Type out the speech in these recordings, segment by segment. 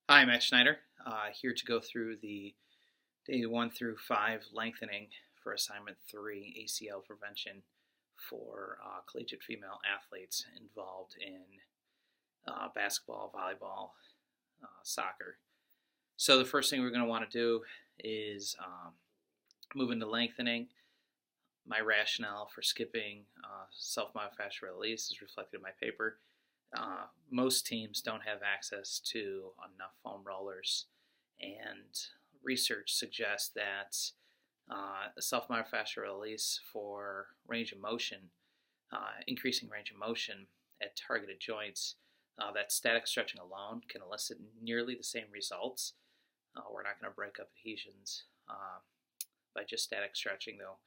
Hi, Matt Schneider, here to go through the day 1 through 5 lengthening for assignment 3 ACL prevention for collegiate female athletes involved in basketball, volleyball, soccer. So the first thing we're going to want to do is move into lengthening. My rationale for skipping self-myofascial release is reflected in my paper. Most teams don't have access to enough foam rollers, and research suggests that self-myofascial release for range of motion, increasing range of motion at targeted joints, that static stretching alone can elicit nearly the same results. We're not going to break up adhesions by just static stretching, though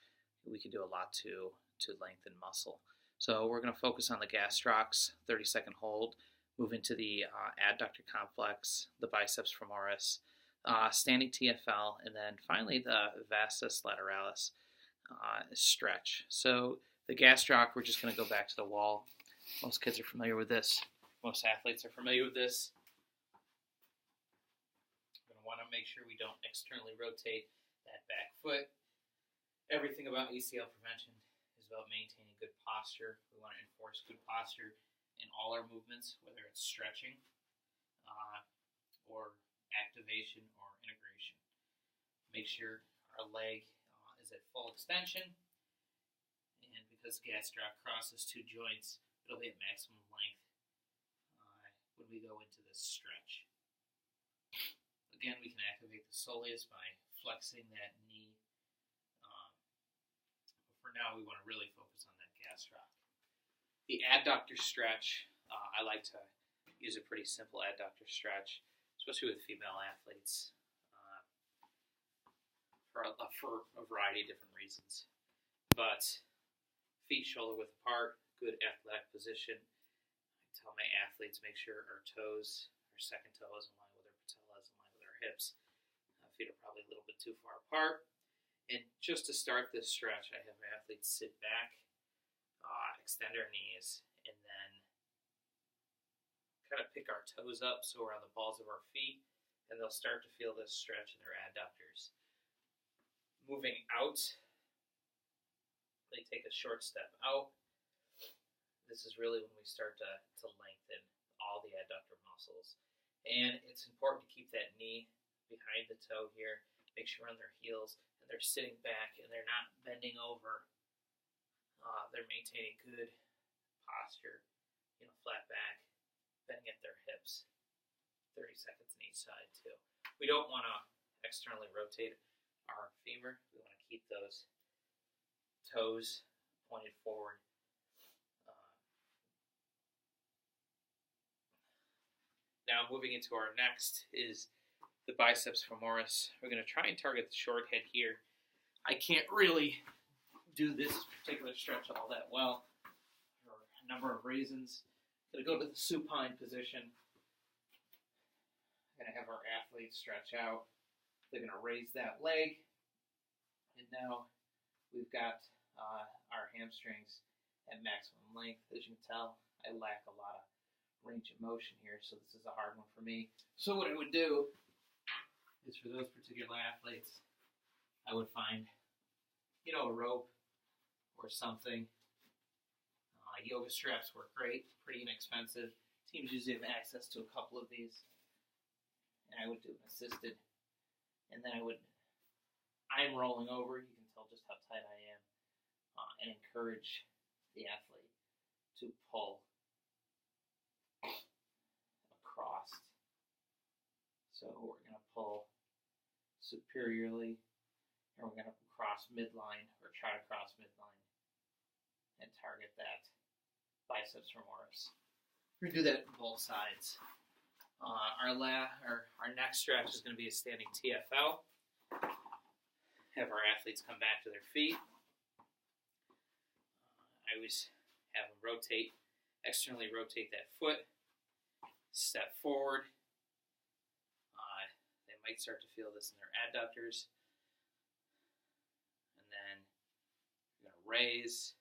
we can do a lot to lengthen muscle. So we're going to focus on the gastrocs, 30-second hold, move into the adductor complex, the biceps femoris, standing TFL, and then finally the vastus lateralis stretch. So the gastroc, we're just going to go back to the wall. Most kids are familiar with this. Most athletes are familiar with this. We're going to want to make sure we don't externally rotate that back foot. Everything about ACL prevention is about maintaining good posture. We want to enforce good posture in all our movements, whether it's stretching or activation or integration. Make sure our leg is at full extension, and because gastroc crosses two joints, it'll be at maximum length when we go into this stretch. Again, we can activate the soleus by flexing that knee. For now, we want to really focus on that gastroc. The adductor stretch, I like to use a pretty simple adductor stretch, especially with female athletes, for a variety of different reasons. But feet shoulder width apart, good athletic position. I tell my athletes make sure our toes, our second toe is in line with our patellas, in line with our hips. Feet are probably a little bit too far apart. And just to start this stretch, I have my athletes sit back, extend our knees, and then kind of pick our toes up so we're on the balls of our feet, and they'll start to feel this stretch in their adductors. Moving out, they take a short step out. This is really when we start to lengthen all the adductor muscles. And it's important to keep that knee behind the toe here. Make sure on their heels, and they're sitting back, and they're not bending over. They're maintaining good posture, flat back, bending at their hips. 30 seconds on each side too. We don't want to externally rotate our femur. We want to keep those toes pointed forward. Now moving into our next is the biceps femoris. We're going to try and target the short head here. I can't really do this particular stretch all that well for a number of reasons. I'm going to go to the supine position. I'm going to have our athletes stretch out. They're going to raise that leg. And now we've got our hamstrings at maximum length. As you can tell, I lack a lot of range of motion here, so this is a hard one for me. So what I would do is for those particular athletes, I would find, a rope or something. Yoga straps work great, pretty inexpensive. Teams usually have access to a couple of these. And I would do an assisted. And then I'm rolling over. You can tell just how tight I am. And encourage the athlete to pull across. So we're going to pull superiorly, and we're going to cross midline, or try to cross midline, and target that biceps femoris. We're going to do that on both sides. Our next stretch is going to be a standing TFL. Have our athletes come back to their feet. I always have them externally rotate that foot, step forward. They might start to feel this in their adductors. And then you're going to raise,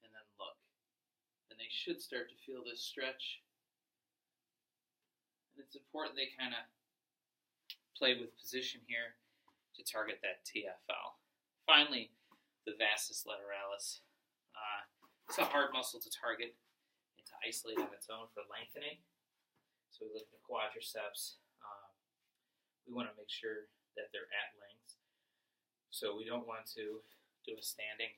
and then look. And they should start to feel this stretch. And it's important they kind of play with position here to target that TFL. Finally, the vastus lateralis. It's a hard muscle to target and to isolate on its own for lengthening. So we look at the quadriceps. We want to make sure that they're at length. So we don't want to do a standing.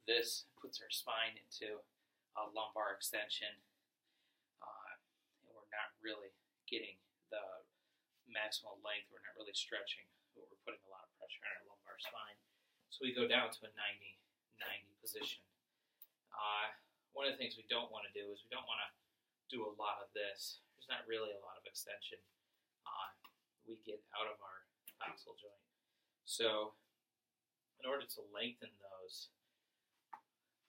This puts our spine into a lumbar extension, and we're not really getting the maximal length. We're not really stretching. We're putting a lot of pressure on our lumbar spine. So we go down to a 90-90 position. One of the things we don't want to do is we don't want to do a lot of this. There's not really a lot of extension. We get out of our coxal joint. So in order to lengthen those,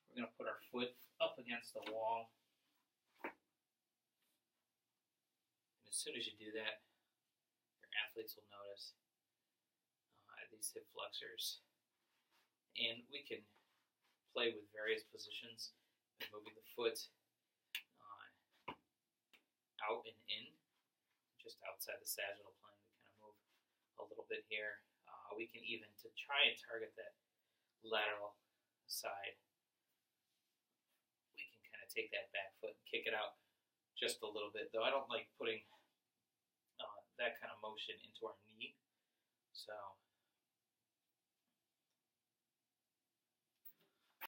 we're going to put our foot up against the wall. And as soon as you do that, your athletes will notice these hip flexors. And we can play with various positions and moving the foot out and in, just outside the sagittal plane. We kind of move a little bit here. We can even, to try and target that lateral side, we can kind of take that back foot and kick it out just a little bit, though I don't like putting that kind of motion into our knee. So